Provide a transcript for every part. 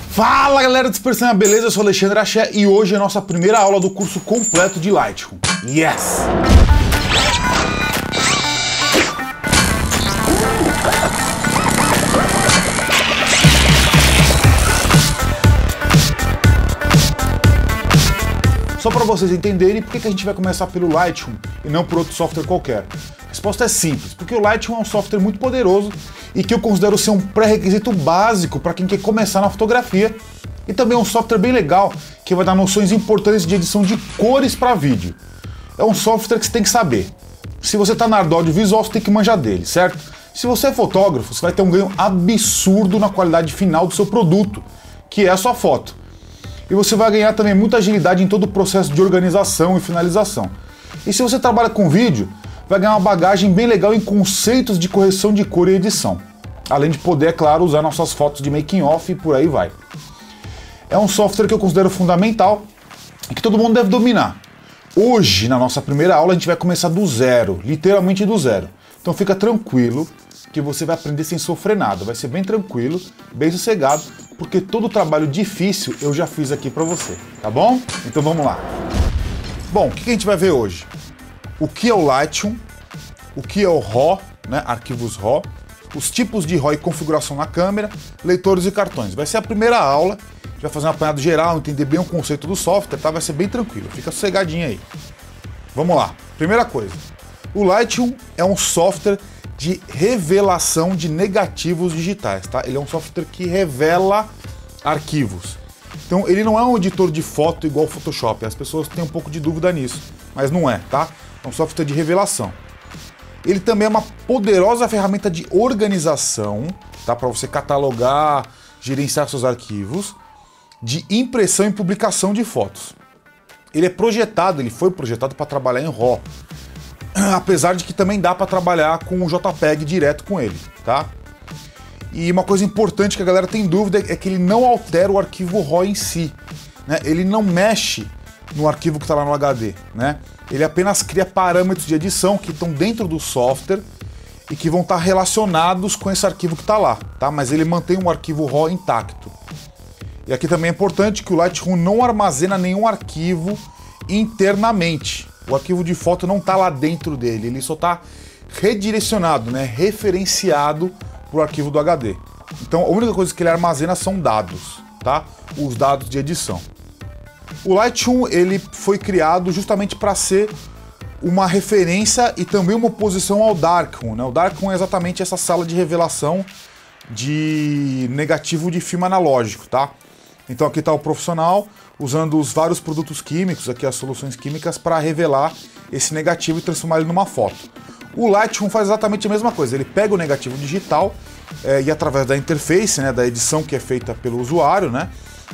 Fala galera do Dispersão, beleza? Eu sou o Alexandre Axé e hoje é a nossa primeira aula do curso completo de Lightroom. Yes! Só para vocês entenderem por que a gente vai começar pelo Lightroom e não por outro software qualquer. A resposta é simples, porque o Lightroom é um software muito poderoso e que eu considero ser um pré-requisito básico para quem quer começar na fotografia, e também é um software bem legal que vai dar noções importantes de edição de cores para vídeo. É um software que você tem que saber. Se você está na área do audiovisual, você tem que manjar dele, certo? Se você é fotógrafo, você vai ter um ganho absurdo na qualidade final do seu produto, que é a sua foto. E você vai ganhar também muita agilidade em todo o processo de organização e finalização. E se você trabalha com vídeo, vai ganhar uma bagagem bem legal em conceitos de correção de cor e edição. Além de poder, é claro, usar nossas fotos de making off e por aí vai. É um software que eu considero fundamental e que todo mundo deve dominar. Hoje, na nossa primeira aula, a gente vai começar do zero, literalmente do zero. Então fica tranquilo que você vai aprender sem sofrer nada. Vai ser bem tranquilo, bem sossegado, porque todo o trabalho difícil eu já fiz aqui para você, tá bom? Então vamos lá. Bom, o que a gente vai ver hoje? O que é o Lightroom, o que é o RAW, né, arquivos RAW, os tipos de RAW e configuração na câmera, leitores e cartões. Vai ser a primeira aula, a gente vai fazer um apanhado geral, entender bem o conceito do software, tá? Vai ser bem tranquilo, fica sossegadinho aí. Vamos lá, primeira coisa. O Lightroom é um software de revelação de negativos digitais, tá? Ele é um software que revela arquivos. Então ele não é um editor de foto igual o Photoshop, as pessoas têm um pouco de dúvida nisso, mas não é, tá? É um software de revelação. Ele também é uma poderosa ferramenta de organização, tá? Para você catalogar, gerenciar seus arquivos, de impressão e publicação de fotos. Ele foi projetado para trabalhar em RAW, apesar de que também dá para trabalhar com o JPEG direto com ele, tá? E uma coisa importante que a galera tem dúvida é que ele não altera o arquivo RAW em si, né? Ele não mexe no arquivo que está lá no HD, né? Ele apenas cria parâmetros de edição que estão dentro do software e que vão estar relacionados com esse arquivo que está lá, tá? Mas ele mantém um arquivo RAW intacto. E aqui também é importante que o Lightroom não armazena nenhum arquivo internamente. O arquivo de foto não está lá dentro dele, ele só está redirecionado, né? Referenciado para o arquivo do HD. Então a única coisa que ele armazena são dados, tá? Os dados de edição. O Lightroom ele foi criado justamente para ser uma referência e também uma oposição ao Darkroom, né? O Darkroom é exatamente essa sala de revelação de negativo de filme analógico, tá? Então aqui está o profissional usando os vários produtos químicos, aqui as soluções químicas, para revelar esse negativo e transformar ele numa foto. O Lightroom faz exatamente a mesma coisa, ele pega o negativo digital e através da interface, né, da edição que é feita pelo usuário, né,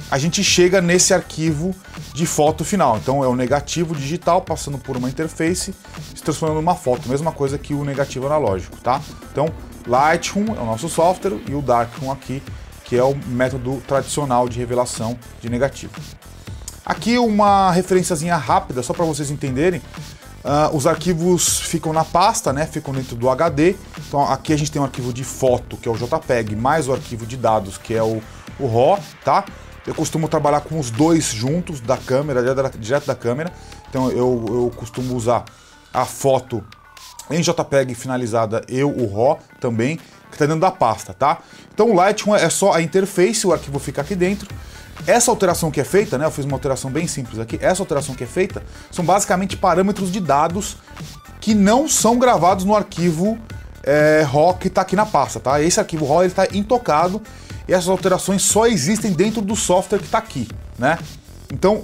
a gente chega nesse arquivo de foto final. Então é o negativo digital passando por uma interface, se transformando numa foto, mesma coisa que o negativo analógico, tá? Então Lightroom é o nosso software e o Darkroom aqui, que é o método tradicional de revelação de negativo. Aqui uma referenciazinha rápida, só para vocês entenderem. Os arquivos ficam na pasta, né? Ficam dentro do HD. Então aqui a gente tem um arquivo de foto, que é o JPEG, mais o arquivo de dados, que é o RAW, tá? Eu costumo trabalhar com os dois juntos da câmera, direto da câmera. Então eu costumo usar a foto em JPEG finalizada e o RAW também, que está dentro da pasta, tá? Então o Lightroom é só a interface, o arquivo fica aqui dentro. Essa alteração que é feita, né, eu fiz uma alteração bem simples aqui, essa alteração que é feita são basicamente parâmetros de dados que não são gravados no arquivo RAW que está aqui na pasta, tá? Esse arquivo RAW está intocado e essas alterações só existem dentro do software que está aqui, né? Então,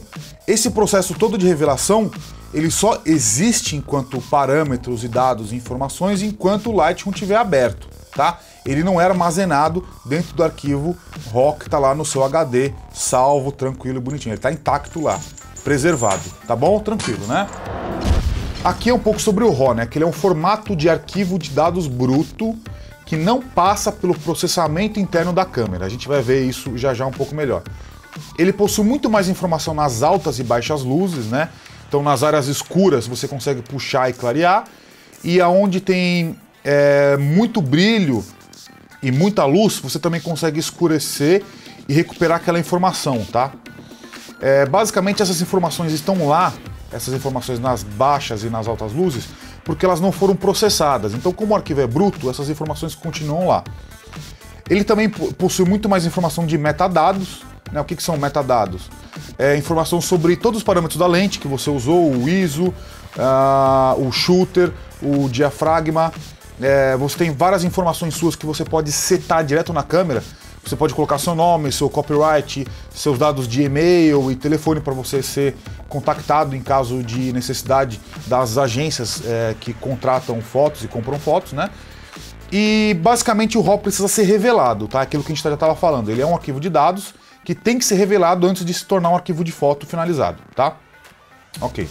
esse processo todo de revelação, ele só existe enquanto parâmetros e dados e informações enquanto o Lightroom estiver aberto, tá? Ele não é armazenado dentro do arquivo RAW que está lá no seu HD, salvo, tranquilo, bonitinho. Ele está intacto lá, preservado, tá bom? Tranquilo, né? Aqui é um pouco sobre o RAW, né? Que ele é um formato de arquivo de dados bruto que não passa pelo processamento interno da câmera. A gente vai ver isso já um pouco melhor. Ele possui muito mais informação nas altas e baixas luzes, né? Então nas áreas escuras você consegue puxar e clarear, e aonde tem muito brilho e muita luz, você também consegue escurecer e recuperar aquela informação, tá? Basicamente essas informações estão lá, essas informações nas baixas e nas altas luzes, porque elas não foram processadas. Então, como o arquivo é bruto, essas informações continuam lá. Ele também possui muito mais informação de metadados, né? O que são metadados? Informação sobre todos os parâmetros da lente que você usou, o ISO, o shooter, o diafragma. Você tem várias informações suas que você pode setar direto na câmera. Você pode colocar seu nome, seu copyright, seus dados de e-mail e telefone para você ser contactado em caso de necessidade das agências que contratam fotos e compram fotos, né? E basicamente o RAW precisa ser revelado, tá? Aquilo que a gente já estava falando. Ele é um arquivo de dados que tem que ser revelado antes de se tornar um arquivo de foto finalizado, tá? Ok.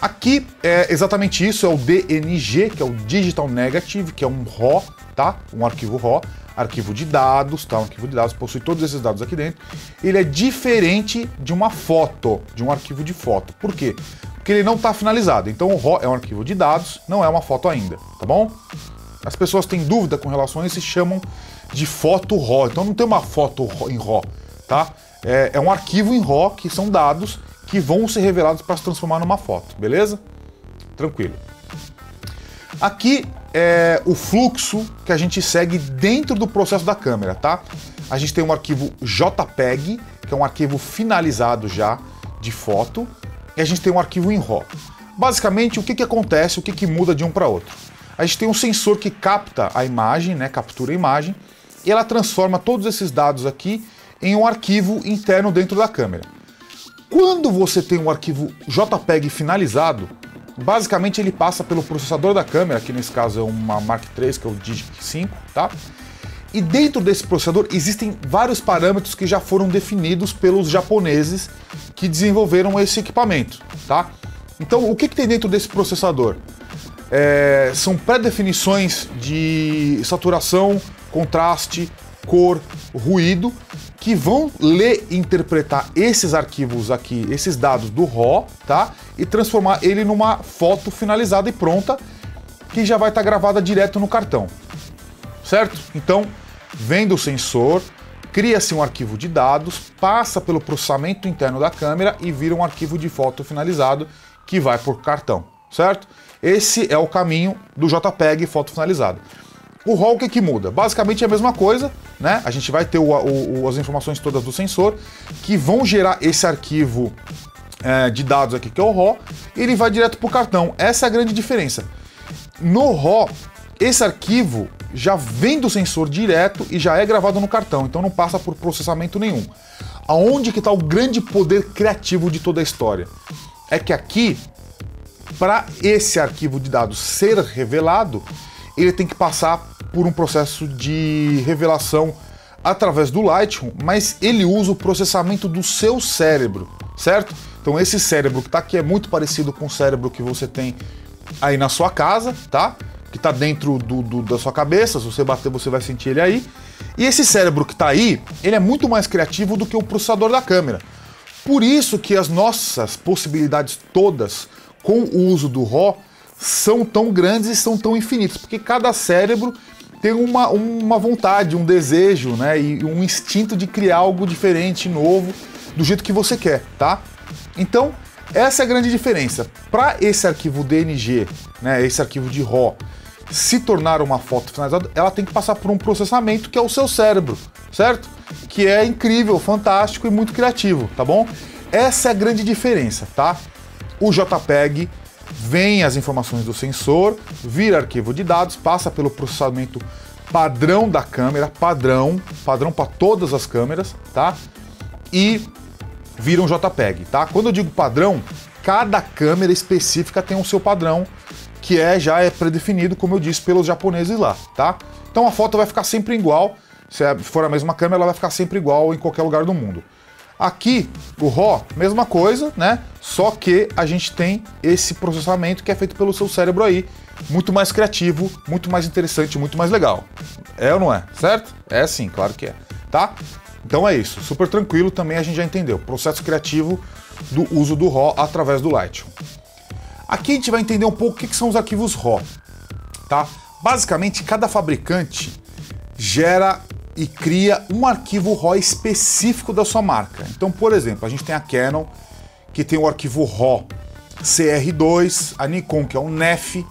Aqui é exatamente isso, é o DNG, que é o Digital Negative, que é um RAW, tá? Um arquivo RAW, arquivo de dados, tá? Um arquivo de dados, possui todos esses dados aqui dentro. Ele é diferente de uma foto, de um arquivo de foto. Por quê? Porque ele não está finalizado. Então o RAW é um arquivo de dados, não é uma foto ainda, tá bom? As pessoas têm dúvida com relação a isso e chamam de foto RAW. Então não tem uma foto em RAW, tá? É um arquivo em RAW que são dados que vão ser revelados para se transformar numa foto, beleza? Tranquilo. Aqui é o fluxo que a gente segue dentro do processo da câmera, tá? A gente tem um arquivo JPEG, que é um arquivo finalizado já de foto, e a gente tem um arquivo em RAW. Basicamente, o que acontece, o que muda de um para outro? A gente tem um sensor que capta a imagem, né, captura a imagem, e ela transforma todos esses dados aqui em um arquivo interno dentro da câmera. Quando você tem um arquivo JPEG finalizado, basicamente ele passa pelo processador da câmera, que nesse caso é uma Mark III, que é o Digic 5, tá? E dentro desse processador existem vários parâmetros que já foram definidos pelos japoneses que desenvolveram esse equipamento, tá? Então, o que tem dentro desse processador? São pré-definições de saturação, contraste, cor, ruído, que vão ler e interpretar esses arquivos aqui, esses dados do RAW, tá? E transformar ele numa foto finalizada e pronta, que já vai estar gravada direto no cartão, certo? Então, vem do sensor, cria-se um arquivo de dados, passa pelo processamento interno da câmera e vira um arquivo de foto finalizado que vai por cartão, certo? Esse é o caminho do JPEG foto finalizada. O RAW, o que muda? Basicamente é a mesma coisa, né? A gente vai ter as informações todas do sensor que vão gerar esse arquivo de dados aqui, que é o RAW, e ele vai direto para o cartão. Essa é a grande diferença. No RAW, esse arquivo já vem do sensor direto e já é gravado no cartão, então não passa por processamento nenhum. Aonde que está o grande poder criativo de toda a história? É que aqui, para esse arquivo de dados ser revelado, ele tem que passar por um processo de revelação através do Lightroom, mas ele usa o processamento do seu cérebro, certo? Então esse cérebro que está aqui é muito parecido com o cérebro que você tem aí na sua casa, tá? Que está dentro da sua cabeça, se você bater você vai sentir ele aí. E esse cérebro que está aí, ele é muito mais criativo do que o processador da câmera. Por isso que as nossas possibilidades todas com o uso do RAW são tão grandes e são tão infinitas, porque cada cérebro tem uma vontade, um desejo, né, e um instinto de criar algo diferente, novo, do jeito que você quer, tá? Então, essa é a grande diferença. Para esse arquivo DNG, né, esse arquivo de RAW, se tornar uma foto finalizada, ela tem que passar por um processamento que é o seu cérebro, certo? Que é incrível, fantástico e muito criativo, tá bom? Essa é a grande diferença, tá? O JPEG vem as informações do sensor, vira arquivo de dados, passa pelo processamento padrão da câmera, padrão para todas as câmeras, tá? E vira um JPEG, tá? Quando eu digo padrão, cada câmera específica tem o seu padrão, que já é predefinido, como eu disse, pelos japoneses lá, tá? Então a foto vai ficar sempre igual, se for a mesma câmera, ela vai ficar sempre igual em qualquer lugar do mundo. Aqui, o RAW, mesma coisa, né? Só que a gente tem esse processamento que é feito pelo seu cérebro aí, muito mais criativo, muito mais interessante, muito mais legal. É ou não é? Certo? É sim, claro que é, tá? Então é isso, super tranquilo, também a gente já entendeu. Processo criativo do uso do RAW através do Lightroom. Aqui a gente vai entender um pouco o que são os arquivos RAW, tá? Basicamente, cada fabricante gera e cria um arquivo RAW específico da sua marca. Então, por exemplo, a gente tem a Canon, que tem o arquivo RAW CR2, a Nikon, que é o NEF,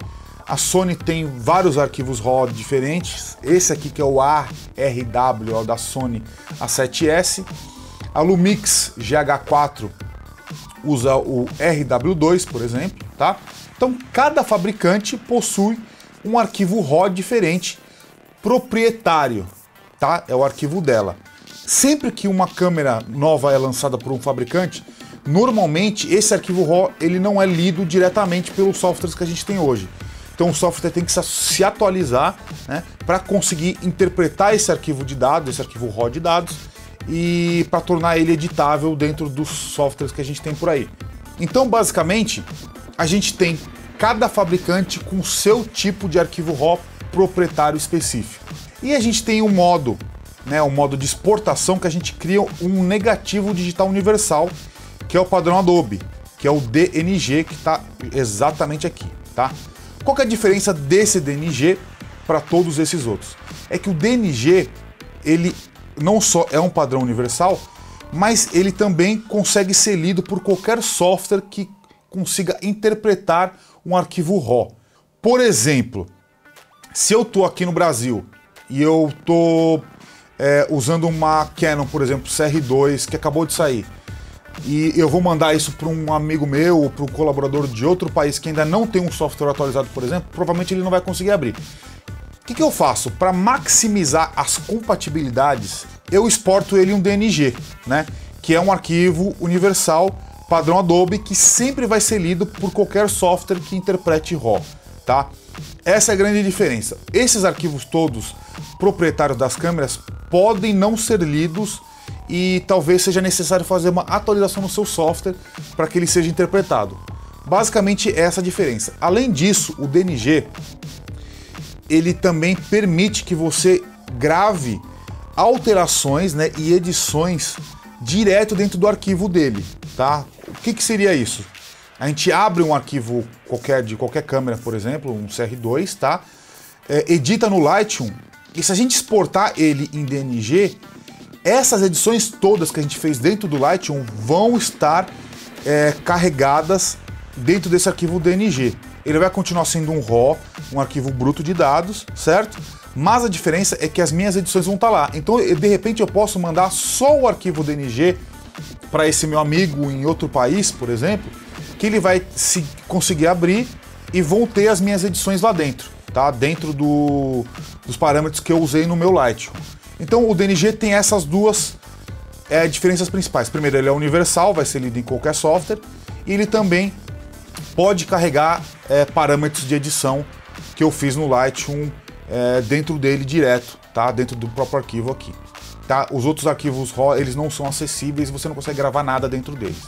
a Sony tem vários arquivos RAW diferentes, esse aqui que é o ARW, é o da Sony A7S, a Lumix GH4 usa o RW2, por exemplo, tá? Então, cada fabricante possui um arquivo RAW diferente, proprietário, tá? É o arquivo dela. Sempre que uma câmera nova é lançada por um fabricante, normalmente esse arquivo RAW ele não é lido diretamente pelos softwares que a gente tem hoje. Então o software tem que se atualizar, né, para conseguir interpretar esse arquivo de dados, esse arquivo RAW de dados, e para tornar ele editável dentro dos softwares que a gente tem por aí. Então, basicamente, a gente tem cada fabricante com seu tipo de arquivo RAW proprietário específico. E a gente tem um modo, né, um modo de exportação que a gente cria um negativo digital universal, que é o padrão Adobe, que é o DNG, que está exatamente aqui, tá? Qual que é a diferença desse DNG para todos esses outros? É que o DNG, ele não só é um padrão universal, mas ele também consegue ser lido por qualquer software que consiga interpretar um arquivo RAW. Por exemplo, se eu estou aqui no Brasil e eu estou usando uma Canon, por exemplo, CR2, que acabou de sair, e eu vou mandar isso para um amigo meu ou para um colaborador de outro país que ainda não tem um software atualizado, por exemplo, provavelmente ele não vai conseguir abrir. O que eu faço? Para maximizar as compatibilidades, eu exporto ele em um DNG, né? Que é um arquivo universal padrão Adobe que sempre vai ser lido por qualquer software que interprete RAW, tá? Essa é a grande diferença. Esses arquivos todos proprietários das câmeras podem não ser lidos e talvez seja necessário fazer uma atualização no seu software para que ele seja interpretado. Basicamente essa a diferença. Além disso, o DNG ele também permite que você grave alterações, né, e edições direto dentro do arquivo dele, tá? O que seria isso? A gente abre um arquivo de qualquer câmera, por exemplo, um CR2, tá? Edita no Lightroom e se a gente exportar ele em DNG, essas edições todas que a gente fez dentro do Lightroom vão estar carregadas dentro desse arquivo DNG. Ele vai continuar sendo um RAW, um arquivo bruto de dados, certo? Mas a diferença é que as minhas edições vão estar lá. Então, de repente, eu posso mandar só o arquivo DNG para esse meu amigo em outro país, por exemplo, que ele vai conseguir abrir e vão ter as minhas edições lá dentro, tá? Dentro dos parâmetros que eu usei no meu Lightroom. Então, o DNG tem essas duas diferenças principais. Primeiro, ele é universal, vai ser lido em qualquer software, e ele também pode carregar parâmetros de edição que eu fiz no Lightroom dentro dele direto, tá? Dentro do próprio arquivo aqui, tá? Os outros arquivos RAW, eles não são acessíveis, você não consegue gravar nada dentro deles.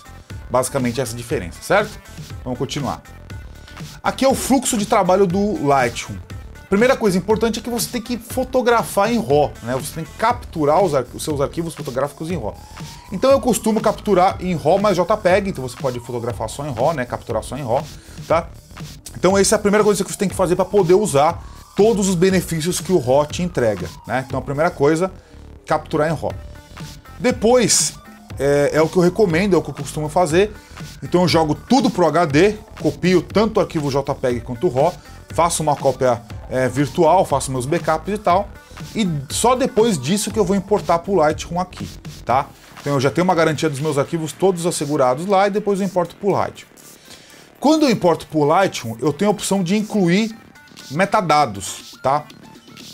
Basicamente essa diferença, certo? Vamos continuar. Aqui é o fluxo de trabalho do Lightroom. Primeira coisa importante é que você tem que fotografar em RAW, né? Você tem que capturar os seus arquivos fotográficos em RAW. Então eu costumo capturar em RAW mais JPEG, então você pode fotografar só em RAW, né? Capturar só em RAW, tá? Então essa é a primeira coisa que você tem que fazer para poder usar todos os benefícios que o RAW te entrega, né? Então a primeira coisa, capturar em RAW. Depois, é o que eu recomendo, é o que eu costumo fazer. Então eu jogo tudo pro HD, copio tanto o arquivo JPEG quanto o RAW, faço uma cópia virtual, faço meus backups e tal, e só depois disso que eu vou importar pro Lightroom aqui, tá? Então eu já tenho uma garantia dos meus arquivos todos assegurados lá e depois eu importo pro Lightroom. Quando eu importo pro Lightroom, eu tenho a opção de incluir metadados, tá?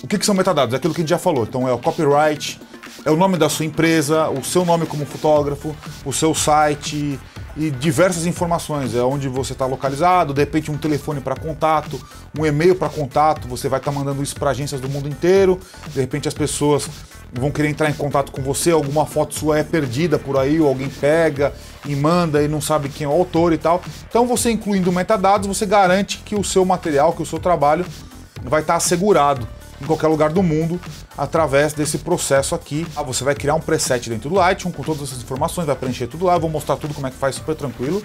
O que são metadados? É aquilo que a gente já falou. Então é o copyright, é o nome da sua empresa, o seu nome como fotógrafo, o seu site e diversas informações. É onde você está localizado, de repente um telefone para contato, um e-mail para contato, você vai estar mandando isso para agências do mundo inteiro, de repente as pessoas vão querer entrar em contato com você, alguma foto sua é perdida por aí, ou alguém pega e manda e não sabe quem é o autor e tal. Então você incluindo metadados, você garante que o seu material, que o seu trabalho vai estar assegurado em qualquer lugar do mundo através desse processo aqui. Você vai criar um preset dentro do Lightroom com todas essas informações, vai preencher tudo lá, eu vou mostrar tudo como é que faz, super tranquilo.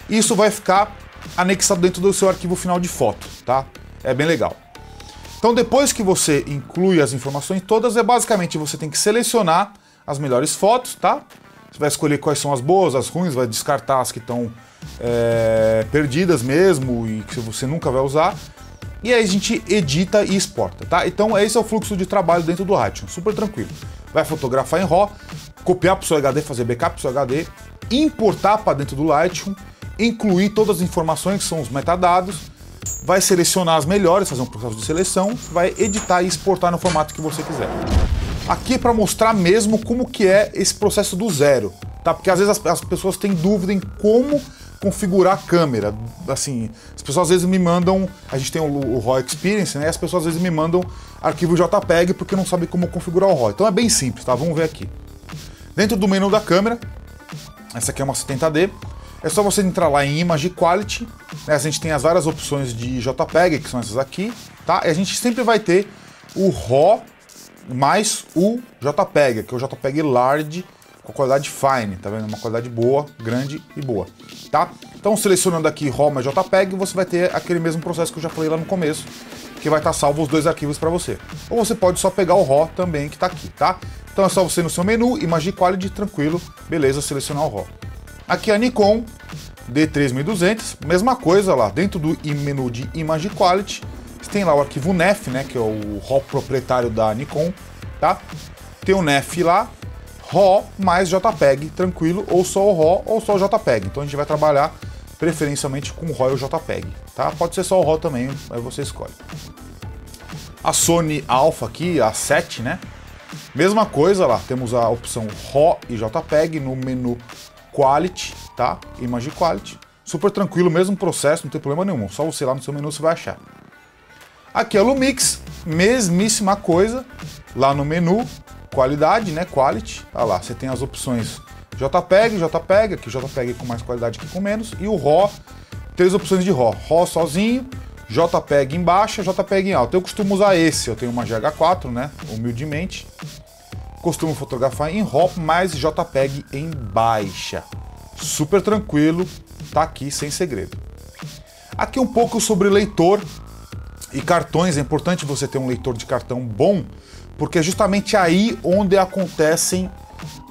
E isso vai ficar anexado dentro do seu arquivo final de foto, tá? É bem legal. Então depois que você inclui as informações todas, basicamente você tem que selecionar as melhores fotos, tá? Você vai escolher quais são as boas, as ruins, vai descartar as que estão perdidas mesmo e que você nunca vai usar. E aí a gente edita e exporta, tá? Então esse é o fluxo de trabalho dentro do Lightroom, super tranquilo. Vai fotografar em RAW, copiar para o seu HD, fazer backup para o seu HD, importar para dentro do Lightroom, incluir todas as informações que são os metadados, vai selecionar as melhores, fazer um processo de seleção, vai editar e exportar no formato que você quiser. Aqui é para mostrar mesmo como que é esse processo do zero, tá? Porque às vezes as pessoas têm dúvida em como configurar a câmera. Assim, as pessoas às vezes me mandam, a gente tem o RAW Experience, né? E as pessoas às vezes me mandam arquivo JPEG porque não sabem como configurar o RAW. Então é bem simples, tá? Vamos ver aqui. Dentro do menu da câmera, essa aqui é uma 70D, é só você entrar lá em Image Quality, né? A gente tem as várias opções de JPEG, que são essas aqui, tá? E a gente sempre vai ter o RAW mais o JPEG, que é o JPEG Large, com qualidade fine, tá vendo? Uma qualidade boa, grande e boa, tá? Então selecionando aqui RAW mais JPEG, você vai ter aquele mesmo processo que eu já falei lá no começo, que vai estar salvo os dois arquivos para você. Ou você pode só pegar o RAW também, que está aqui, tá? Então é só você no seu menu, Image Quality, tranquilo, beleza, selecionar o RAW. Aqui a Nikon D3200, mesma coisa lá, dentro do menu de Image Quality, você tem lá o arquivo NEF, né, que é o RAW proprietário da Nikon, tá? Tem o NEF lá, RAW mais JPEG, tranquilo, ou só o RAW ou só o JPEG. Então a gente vai trabalhar preferencialmente com o RAW e o JPEG, tá? Pode ser só o RAW também, aí você escolhe. A Sony Alpha aqui, a 7, né? Mesma coisa lá, temos a opção RAW e JPEG no menu Quality, tá? Image Quality. Super tranquilo, mesmo processo, não tem problema nenhum. Só você lá no seu menu você vai achar. Aqui é o Lumix, mesmíssima coisa, lá no menu qualidade, né, quality, olha lá, você tem as opções JPEG, aqui JPEG com mais qualidade, aqui com menos, e o RAW, 3 opções de RAW, RAW sozinho, JPEG em baixa, JPEG em alta. Eu costumo usar esse, eu tenho uma GH4, né, humildemente, costumo fotografar em RAW mais JPEG em baixa, super tranquilo, tá aqui sem segredo. Aqui um pouco sobre leitor e cartões, é importante você ter um leitor de cartão bom, porque é justamente aí onde acontecem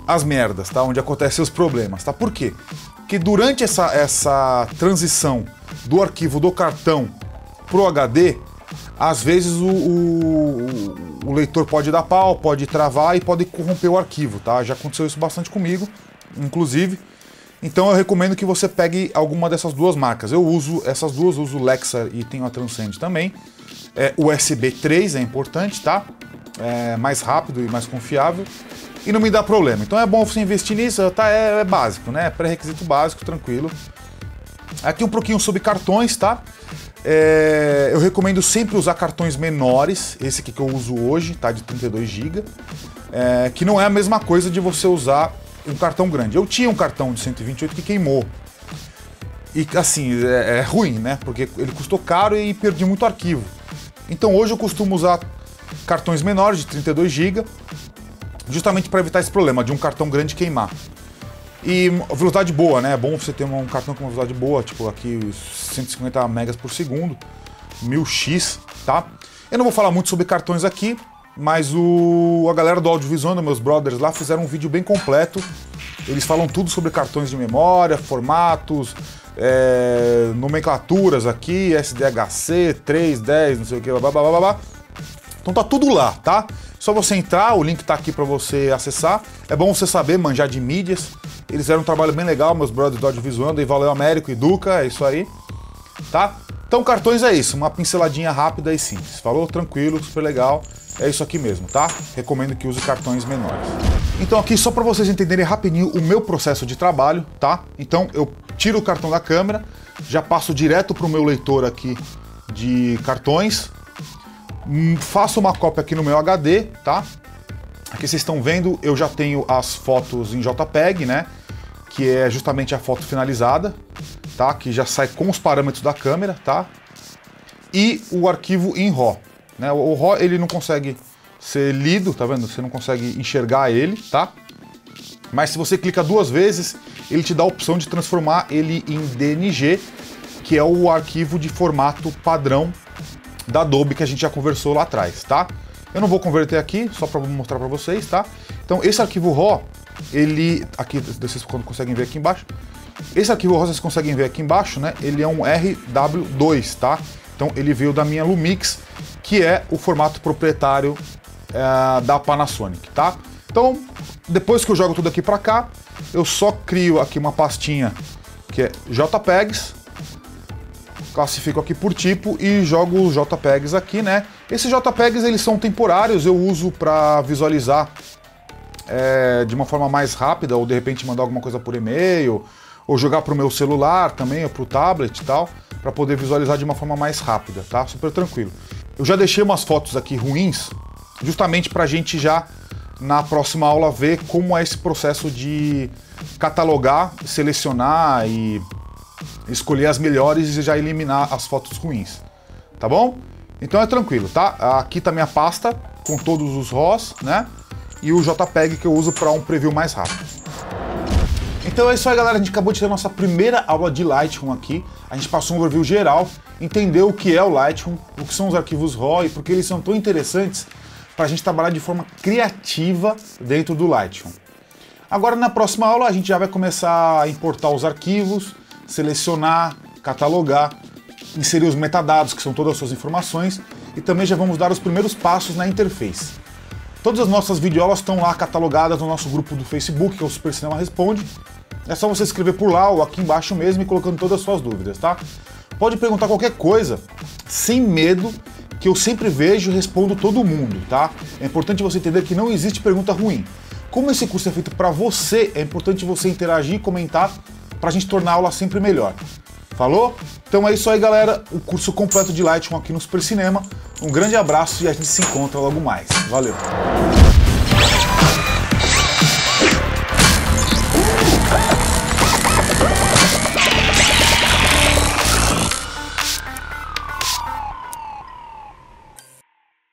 as merdas, tá? Onde acontecem os problemas, tá? Por quê? Porque durante essa transição do arquivo do cartão pro HD, às vezes o leitor pode dar pau, pode travar e pode corromper o arquivo, tá? Já aconteceu isso bastante comigo, inclusive. Então eu recomendo que você pegue alguma dessas duas marcas. Eu uso essas duas, uso o Lexar e tenho a Transcend também. USB 3 é importante, tá? É mais rápido e mais confiável e não me dá problema. Então é bom você investir nisso, tá? É básico, né? Pré-requisito básico, tranquilo. Aqui um pouquinho sobre cartões, tá? Eu recomendo sempre usar cartões menores, esse aqui que eu uso hoje, tá? De 32 GB, que não é a mesma coisa de você usar um cartão grande. Eu tinha um cartão de 128 que queimou. E assim, é ruim, né? Porque ele custou caro e perdi muito arquivo. Então hoje eu costumo usar cartões menores de 32 GB, justamente para evitar esse problema de um cartão grande queimar. E velocidade boa, né? É bom você ter um cartão com uma velocidade boa, tipo aqui 150 megas por segundo, 1000x, tá? Eu não vou falar muito sobre cartões aqui, mas a galera do Audiovisual, meus brothers lá, fizeram um vídeo bem completo. Eles falam tudo sobre cartões de memória, formatos, nomenclaturas aqui, SDHC, 310, não sei o que, blá blá blá blá. Então tá tudo lá, tá? Só você entrar, o link tá aqui para você acessar. É bom você saber manjar de mídias. Eles fizeram um trabalho bem legal, meus brothers do Audiovisual, e valeu Américo e Duca, é isso aí, tá? Então cartões é isso, uma pinceladinha rápida e simples. Falou? Tranquilo, super legal. É isso aqui mesmo, tá? Recomendo que use cartões menores. Então aqui só para vocês entenderem rapidinho o meu processo de trabalho, tá? Então eu tiro o cartão da câmera, já passo direto para o meu leitor aqui de cartões, faço uma cópia aqui no meu HD, tá? Aqui vocês estão vendo, eu já tenho as fotos em JPEG, né? Que é justamente a foto finalizada, tá? Que já sai com os parâmetros da câmera, tá? E o arquivo em RAW, né? O RAW ele não consegue ser lido, tá vendo? Você não consegue enxergar ele, tá? Mas se você clica 2 vezes, ele te dá a opção de transformar ele em DNG, que é o arquivo de formato padrão da Adobe que a gente já conversou lá atrás, tá? Eu não vou converter aqui, só para mostrar para vocês, tá? Então esse arquivo RAW, ele, aqui, vocês conseguem ver aqui embaixo, esse arquivo RAW vocês conseguem ver aqui embaixo, né? Ele é um RW2, tá? Então ele veio da minha Lumix, que é o formato proprietário da Panasonic, tá? Então, depois que eu jogo tudo aqui para cá, eu só crio aqui uma pastinha que é JPEGs, classifico aqui por tipo e jogo os JPEGs aqui, né? Esses JPEGs eles são temporários, eu uso para visualizar de uma forma mais rápida, ou de repente mandar alguma coisa por e-mail, ou jogar para o meu celular também, ou para o tablet e tal, para poder visualizar de uma forma mais rápida, tá? Super tranquilo. Eu já deixei umas fotos aqui ruins, justamente para a gente já na próxima aula ver como é esse processo de catalogar, selecionar e escolher as melhores e já eliminar as fotos ruins, tá bom? Então é tranquilo, tá? Aqui tá minha pasta com todos os RAWs, né? E o JPEG que eu uso para um preview mais rápido. Então é isso aí, galera. A gente acabou de ter a nossa primeira aula de Lightroom aqui. A gente passou um overview geral, entendeu o que é o Lightroom, o que são os arquivos RAW e por que eles são tão interessantes para a gente trabalhar de forma criativa dentro do Lightroom. Agora na próxima aula a gente já vai começar a importar os arquivos, selecionar, catalogar, inserir os metadados, que são todas as suas informações, e também já vamos dar os primeiros passos na interface. Todas as nossas videoaulas estão lá catalogadas no nosso grupo do Facebook, que é o Super Cinema Responde. É só você escrever por lá ou aqui embaixo mesmo e colocando todas as suas dúvidas, tá? Pode perguntar qualquer coisa, sem medo, que eu sempre vejo e respondo todo mundo, tá? É importante você entender que não existe pergunta ruim. Como esse curso é feito para você, é importante você interagir e comentar para a gente tornar a aula sempre melhor. Falou? Então é isso aí, galera. O curso completo de Lightroom aqui no Super Cinema. Um grande abraço e a gente se encontra logo mais. Valeu!